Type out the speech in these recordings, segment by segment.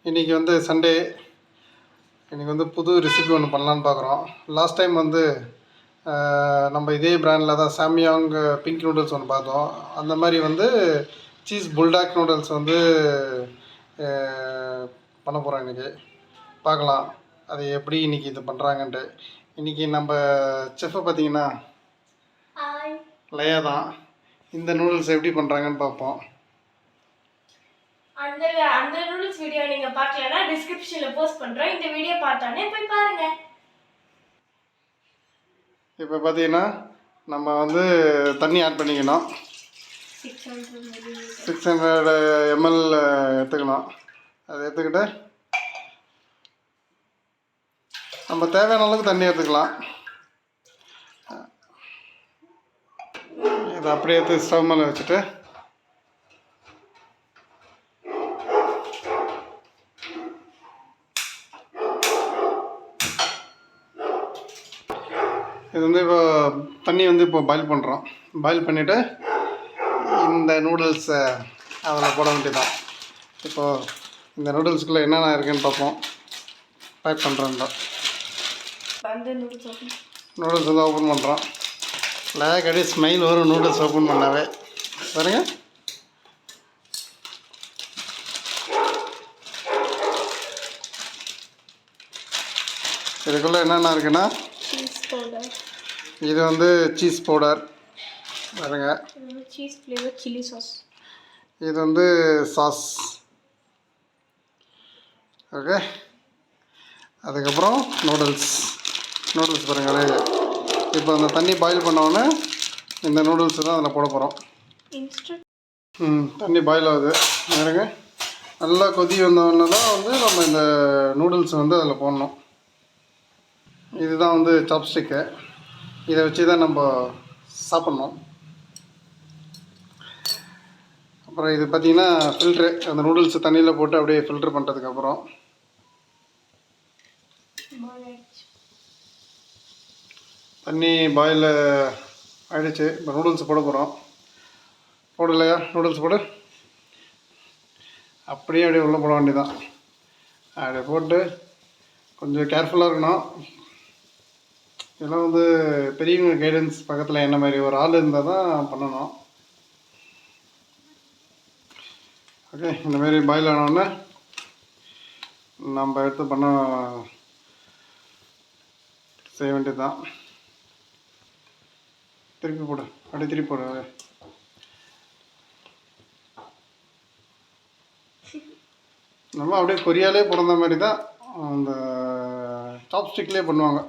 இன்றைக்கி வந்து சண்டே. இன்றைக்கி வந்து புது ரெசிபி ஒன்று பண்ணலான்னு பார்க்குறோம். லாஸ்ட் டைம் வந்து நம்ம இதே பிராண்டில் தான் சாமியாங் பிங்க் நூடுல்ஸ் ஒன்று பார்த்தோம். அந்த மாதிரி வந்து சீஸ் புல்டாக் நூடுல்ஸ் வந்து பண்ண போகிறோம். இன்றைக்கி பார்க்கலாம் அது எப்படி இன்றைக்கி இது பண்ணுறாங்கன்ட்டு. இன்றைக்கி நம்ம செஃப்பை பார்த்தீங்கன்னா லயா தான். இந்த நூடுல்ஸ் எப்படி பண்ணுறாங்கன்னு பார்ப்போம். அந்த நூடுல்ஸ் வீடியோ நீங்க பார்க்கலனா டிஸ்கிரிப்ஷன்ல போஸ்ட் பண்றோம். இந்த வீடியோ பார்த்தானே போய் பாருங்க. இப்போ பார்த்தீங்கன்னா நம்ம வந்து தண்ணி ஆட் பண்ணிக்கணும். 600 ml எடுத்துக்கணும். அதை எடுத்துக்கிட்டு நம்ம தேவையான அளவுக்கு தண்ணி எடுத்துக்கலாம். இதை அப்படியே எடுத்து ஸ்டவ் மேலே வச்சுட்டு இது வந்து இப்போ தண்ணி வந்து இப்போ பாயில் பண்ணுறோம். பாயில் பண்ணிவிட்டு இந்த நூடுல்ஸை அதில் போட வேண்டியதான். இப்போது இந்த நூடுல்ஸ்குள்ளே என்னென்ன இருக்குதுன்னு பார்ப்போம். பேக் பண்ணுறோம். நூடுல்ஸ் வந்து ஓப்பன் பண்ணுறோம். லேக்கடி ஸ்மைல் வரும் நூடுல்ஸ் ஓப்பன் பண்ணாவே. பாருங்க, இதுக்குள்ளே என்னென்ன இருக்குன்னா இது வந்து சீஸ் பவுடர் பாருங்க, சீஸ் ஃப்ளேவர் சில்லி சாஸ். இது வந்து சாஸ். ஓகே, அதுக்கப்புறம் நூடுல்ஸ் பாருங்கள். அதே இப்போ அந்த தண்ணி பாயில் பண்ணோடனே இந்த நூடுல்ஸ் தான் அதில் போட போகிறோம். தண்ணி பாயில் ஆகுது பாருங்க. நல்லா கொதி வந்தோடனே தான் வந்து நம்ம இந்த நூடுல்ஸ் வந்து அதில் போடணும். இதுதான் வந்து சாப்ஸ்டிக்கு. இதை வச்சு தான் நம்ம சாப்பிட்ணும். அப்புறம் இது பார்த்திங்கன்னா ஃபில்ட்ரு. அந்த நூடுல்ஸ் தண்ணியில் போட்டு அப்படியே ஃபில்ட்ரு பண்ணுறதுக்கப்புறம் தண்ணி பாயில் ஆகிடுச்சு. இப்போ நூடுல்ஸ் போட போகிறோம். போடலையா? நூடுல்ஸ் போடு. அப்படியே உள்ளே போட வேண்டியதான். அப்படியே போட்டு கொஞ்சம் கேர்ஃபுல்லாக இருக்கணும். இதெல்லாம் வந்து பெரியவங்க கைடன்ஸ் பக்கத்தில் என்ன மாதிரி ஒரு ஆள் இருந்தால் தான் பண்ணணும். ஓகே, இந்தமாரி பாயில் ஆனோடனே நம்ம எடுத்து செய்ய வேண்டியது தான். திருப்பி போடு, அப்படியே திருப்பி போடு. நம்ம அப்படியே கொரியாலே பிறந்த மாதிரி தான் அந்த சாப்ஸ்டிக்லேயே பண்ணுவாங்க.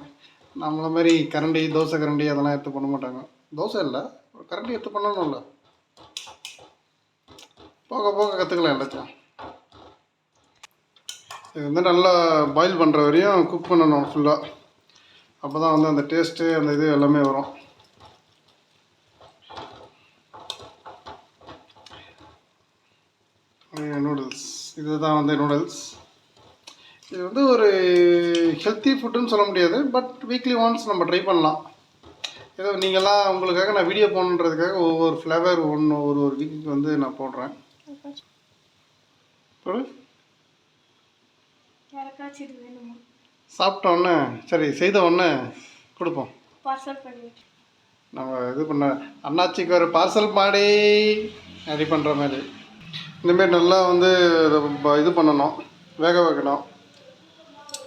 நம்மள மாதிரி கரண்டி, தோசை கரண்டி அதெல்லாம் எடுத்து பண்ண மாட்டாங்க. தோசை இல்லை, கரண்டி எடுத்து பண்ணணும்ல. போக போக கற்றுக்கலாம் எல்லாத்தையும். இது வந்து நல்லா பாயில் பண்ணுற வரையும் குக் பண்ணணும் ஃபுல்லாக. அப்போ தான் வந்து அந்த டேஸ்ட்டு அந்த இது எல்லாமே வரும். நூடுல்ஸ் இதுதான் வந்து நூடுல்ஸ். இது வந்து ஒரு ஹெல்த்தி ஃபுட்டுன்னு சொல்ல முடியாது. பட் வீக்லி ஒன்ஸ் நம்ம ட்ரை பண்ணலாம். ஏதோ நீங்கள்லாம் உங்களுக்காக நான் வீடியோ போகணுன்றதுக்காக ஒவ்வொரு ஃப்ளேவர் ஒரு வீக்குக்கு வந்து நான் போடுறேன். சாப்பிட்டோன்னே சரி செய்த உடனே கொடுப்போம். நம்ம இது பண்ண அண்ணாச்சிக்கு ஒரு பார்சல் மாடி ரெடி பண்ணுற மாதிரி இந்தமாரி நல்லா வந்து இது பண்ணணும். வேக வைக்கணும்.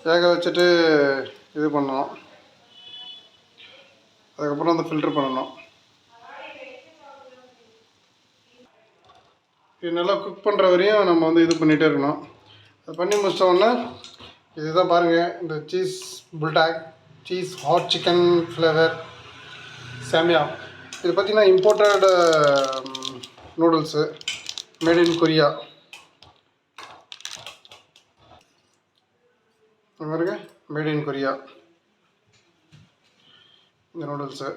வேக வச்சுட்டு இது பண்ணணும். அதுக்கப்புறம் வந்து ஃபில்ட்ரு பண்ணணும். இது நல்லா குக் பண்ணுற வரையும் நம்ம வந்து இது பண்ணிகிட்டே இருக்கணும். அது பண்ணி முடிச்சோடனே இதுதான் பாருங்கள், இந்த cheese buldak cheese hot chicken flavour சாமியா. இது பார்த்திங்கன்னா imported noodles made in Korea. பாருங்க, மேட் இன் கொரியா இந்த நூடுல்ஸு.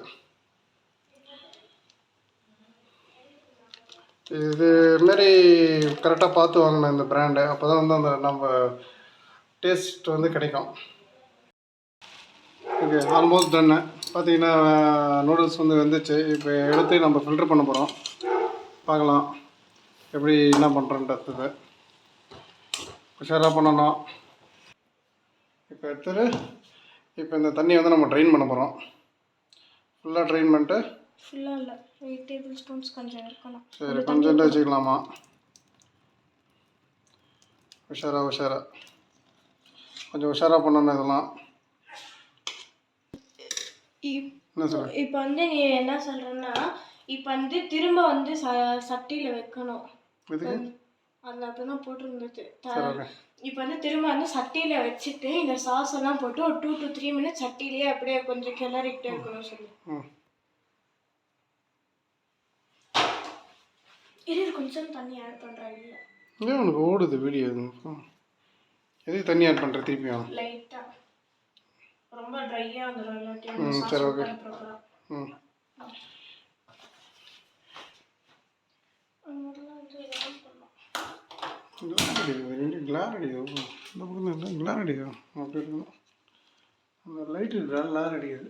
இதுமாரி கரெக்டாக பார்த்து வாங்கணும் இந்த பிராண்டை. அப்போ தான் வந்து அந்த நம்ம டேஸ்ட் வந்து கிடைக்கும். ஓகே, ஆல்மோஸ்ட் டன்னு. பார்த்திங்கன்னா நூடுல்ஸ் வந்து வெந்துச்சு. இப்போ எடுத்து நம்ம ஃபில்டர் பண்ண போகிறோம். பார்க்கலாம் எப்படி என்ன பண்ணுறோன்றது. உஷாராக பண்ணணும். இப்போ எடுத்துட்டு இப்போ இந்த தண்ணியை வந்து நம்ம ட்ரைன் பண்ண போகிறோம். ஃபுல்லாக ட்ரைன் பண்ணிட்டு ஃபுல்லாக இல்லை, 8 டேபிள் ஸ்பூன்ஸ் கொஞ்சம் இருக்கணும். சரி கொஞ்சோண்டு வச்சுக்கலாமா? உஷாராக கொஞ்சம் உஷாராக பண்ணணும் இதெல்லாம். என்ன சொல்ற? இப்போ வந்து நீ என்ன சொல்கிறேன்னா, இப்போ வந்து திரும்ப வந்து சட்டியில் வைக்கணும். அதில் அப்போ தான் போட்டிருந்தது. இப்போ வந்து திரும்ப வந்து சட்டியில் வச்சுட்டு இந்த சாஸ் எல்லாம் போட்டு ஒரு 2 to 3 minutes சட்டிலேயே அப்படியே கொஞ்சம் கிளறிக்கிட்டே இருக்கணும் சொல்லி. இது கொஞ்சம் தண்ணி ஆட் பண்ணுறாங்க. இல்லை உனக்கு ஓடுது வீடியோ. எதுக்கு தண்ணி ஆட் பண்ணுற திருப்பியும்? லைட்டாக ரொம்ப ட்ரையாக வந்துடும் இல்லாட்டி. சரி ஓகே. கிளார் அடிக்குது இந்த பக்கம் கிளார் அடிக்கும் அப்படி இருக்கணும். அந்த லைட்டு கிளார் அடிக்குது.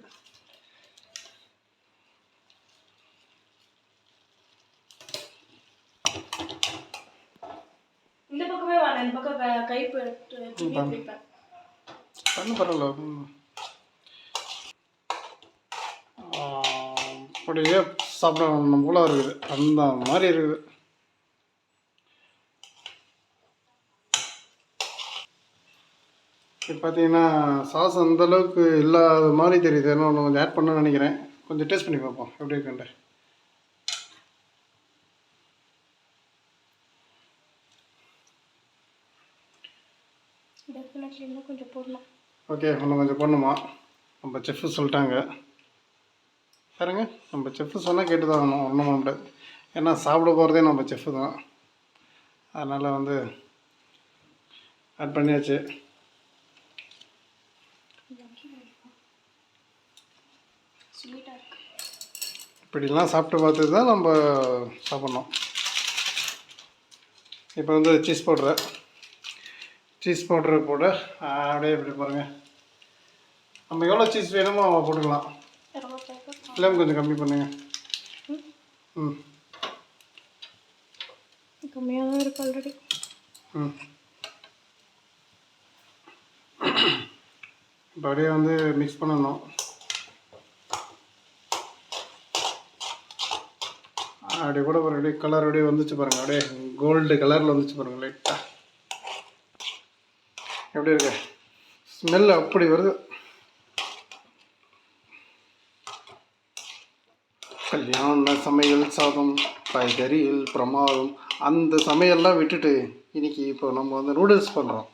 இந்த பக்கமே வேணாம், இந்த பக்கம் கை பிடிப்பேன். பண்ணு பரவாயில்ல. அப்படியே சாப்பிடணும் போல இருக்குது, அந்த மாதிரி இருக்குது. இப்போ பார்த்தீங்கன்னா சாஸ் அந்தளவுக்கு இல்லாத மாதிரி தெரியுது. ஏன்னா ஒன்று கொஞ்சம் ஆட் பண்ணணும்னு நினைக்கிறேன். கொஞ்சம் டேஸ்ட் பண்ணி பார்ப்போம் எப்படி இருக்குன்ட்டு. டெஃபினெட்லி இன்னும் கொஞ்சம் போடணும். ஓகே இன்னும் கொஞ்சம் போடணுமா? நம்ம செஃப்பு சொல்லிட்டாங்க பாருங்க. நம்ம செஃப்பு சொன்னால் கேட்டு தான் ஆகணும், ஒன்றும் பண்ண முடியாது. ஏன்னா சாப்பிட போகிறதே நம்ம செஃப்பு தான். அதனால் வந்து ஆட் பண்ணியாச்சு. இப்படிலாம் சாப்பிட்டு பார்த்து தான் நம்ம சாப்பிட்ணும். இப்போ வந்து சீஸ் பவுட்ரு போட அப்படியே இப்படி பாருங்கள். நம்ம எவ்வளோ சீஸ் வேணுமோ அவன் போட்டுக்கலாம். ஃப்ளேம் கொஞ்சம் கம்மி பண்ணுங்க. கம்மியாக தான் இருக்குது ஆல்ரெடி. இப்போ அப்படியே வந்து மிக்ஸ் பண்ணணும். அப்படியே கூட ஒரு அப்படியே கலர் அப்படியே வந்துச்சு பாருங்கள். அப்படியே கோல்டு கலரில் வந்துச்சு பாருங்கள் லைட்டாக. எப்படி இருக்கு ஸ்மெல்? அப்படி வருது. கல்யாண சமையல் சாதம் காய்கறியில் பிரமாதம் அந்த சமையல்லாம் விட்டுட்டு இன்றைக்கி இப்போ நம்ம வந்து நூடுல்ஸ் பண்ணுறோம்.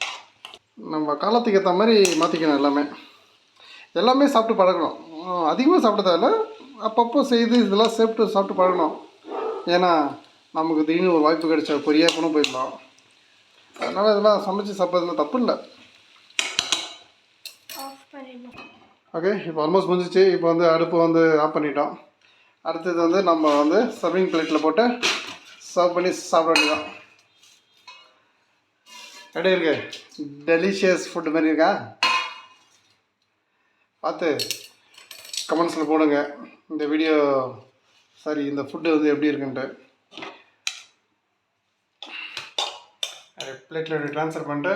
நம்ம காலத்துக்கு ஏற்ற மாதிரி மாற்றிக்கணும். எல்லாமே சாப்பிட்டு பழகணும். அதிகமாக சாப்பிட்டதால அப்பப்போ செய்து இதெல்லாம் சாப்பிட்டு பழகணும். ஏன்னா நமக்கு திடீர்னு ஒரு வாய்ப்பு கிடைச்சா பொரியா கூட போயிடலாம். அதனால் இதெல்லாம் சமைச்சு சாப்பிட்றதுல தப்பு இல்லை. ஓகே இப்போ ஆல்மோஸ்ட் முடிஞ்சிச்சு. இப்போ வந்து அடுப்பு வந்து ஆஃப் பண்ணிட்டோம். அடுத்தது வந்து நம்ம வந்து சர்விங் பிளேட்டில் போட்டு சர்வ் பண்ணி சாப்பிட வேண்டியதான். எப்படி இருக்கு? டெலிஷியஸ் ஃபுட் மாதிரி இருக்கா? பார்த்து கமெண்ட்ஸில் போடுங்க இந்த வீடியோ இந்த ஃபுட்டு வந்து எப்படி இருக்குன்ட்டு. பிளேட்டில் ட்ரான்ஸ்ஃபர் பண்ணிட்டு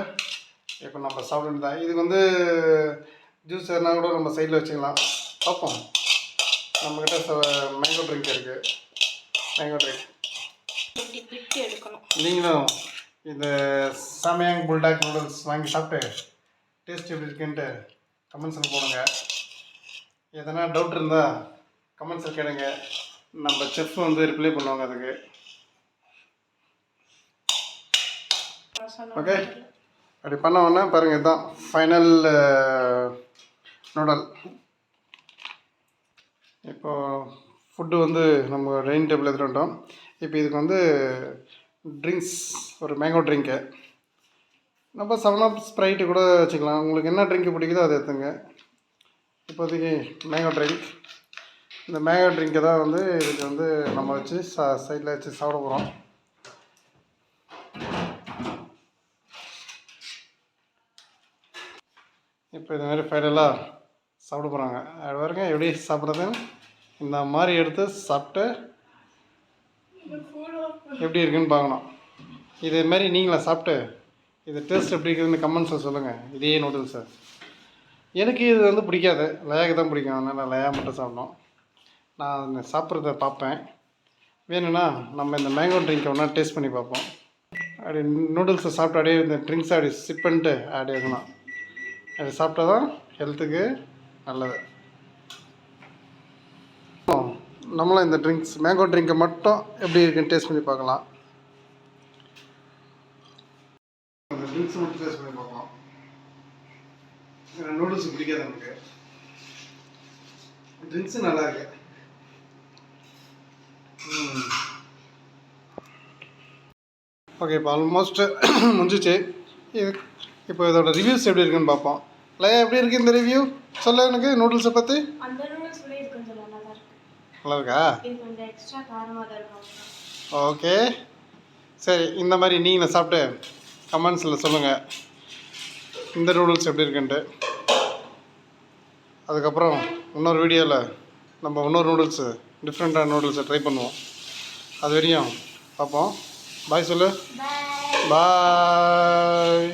இப்போ நம்ம சாப்பிட வேண்டியதான். இதுக்கு வந்து ஜூஸ் எதுனா கூட நம்ம சைடில் வச்சுக்கலாம். பார்ப்போம். நம்மக்கிட்ட மேங்கோ ட்ரிங்க் இருக்குது. மேங்கோ ட்ரிங்க் எடுக்கணும். நீங்களும் இந்த சாமியாங் புல்டாக் நூடுல்ஸ் வாங்கி சாப்பிட்டு டேஸ்ட் எப்படி இருக்குன்ட்டு கமெண்ட்ஸில் போடுங்க. எதனா டவுட் இருந்தால் கமெண்ட்ஸில் கேளுங்க. நம்ம செஃப் வந்து ரிப்ளை பண்ணுவாங்க அதுக்கு. ஓகே அப்படி பண்ண உடனே பாருங்கள், இதுதான் ஃபைனல் நூடல். இப்போது ஃபுட்டு வந்து நம்ம டைனிங் டேபிள் எடுத்துகிட்டு வந்துட்டோம். இப்போ இதுக்கு வந்து ட்ரிங்க்ஸ், ஒரு மேங்கோ ட்ரிங்க்கு. நம்ம 7up ஸ்ப்ரைட்டு கூட வச்சுக்கலாம். உங்களுக்கு என்ன ட்ரிங்க்கு பிடிக்குதோ அதை எடுத்துங்க. இப்போதைக்கு மேங்கோ ட்ரிங்க். இந்த மேங்கோ ட்ரிங்க்கை தான் வந்து இதுக்கு வந்து நம்ம வச்சு சைடில் வச்சு சாப்பிட போகிறோம். இப்போ இது மாதிரி ஃபைனலாக சாப்பிட போகிறாங்க. அது வரைக்கும் எப்படி சாப்பிட்றதுன்னு இந்த மாதிரி எடுத்து சாப்பிட்டு எப்படி இருக்குன்னு பார்க்கணும். இதே மாதிரி நீங்களே சாப்பிட்டு இது டேஸ்ட் எப்படி இருக்குதுன்னு கமெண்ட்ஸில் சொல்லுங்கள். இதே நூடுல்ஸை எனக்கு இது வந்து பிடிக்காது, லயாக்கு தான் பிடிக்கும். அதனால் லயா மட்டும் சாப்பிடணும். நான் சாப்பிட்றத பார்ப்பேன். வேணும்னா நம்ம இந்த மேங்கோ ட்ரிங்க்கை ஒன்றா டேஸ்ட் பண்ணி பார்ப்போம். அப்படியே நூடுல்ஸை சாப்பிட்டு அப்படியே இந்த ட்ரிங்க்ஸை அப்படியே சிப் பண்ணிட்டு அப்படியே இருக்கணும். அப்படி சாப்பிட்டா தான் ஹெல்த்துக்கு நல்லது. நம்மளும் இந்த ட்ரிங்க்ஸ் மேங்கோ ட்ரிங்க்கை மட்டும் எப்படி இருக்குன்னு டேஸ்ட் பண்ணி பார்க்கலாம். அந்த ட்ரிங்க்ஸ் மட்டும் டேஸ்ட் பண்ணி பார்க்கலாம். நூடுல்ஸ் பிடிக்காது நமக்கு, ட்ரிங்க்ஸு நல்லா இருக்கு. ஓகே, இப்போ ஆல்மோஸ்ட் முடிஞ்சிச்சு. இது இப்போ இதோட ரிவ்யூஸ் எப்படி இருக்குன்னு பார்ப்போம். லயா எப்படி இருக்குது இந்த ரிவ்யூ? சொல்ல எனக்கு நூடுல்ஸை பற்றி. அந்த நூடுல்ஸ் விட இது கொஞ்சம் நல்லா தான் இருக்கு. நல்லா இருக்கா? இது கொஞ்சம் எக்ஸ்ட்ரா காரமாக தான் இருக்கும். ஓகே, சரி. இந்த மாதிரி நீங்கள் சாப்பிட்டு கமெண்ட்ஸில் சொல்லுங்கள் இந்த நூடுல்ஸ் எப்படி இருக்குன்ட்டு. அதுக்கப்புறம் இன்னொரு வீடியோவில் நம்ம இன்னொரு நூடுல்ஸு டிஃப்ரெண்ட்டான நூடுல்ஸை ட்ரை பண்ணுவோம். அது வரையும் பார்ப்போம். பாய் சொல்லு. பாய். பாய்.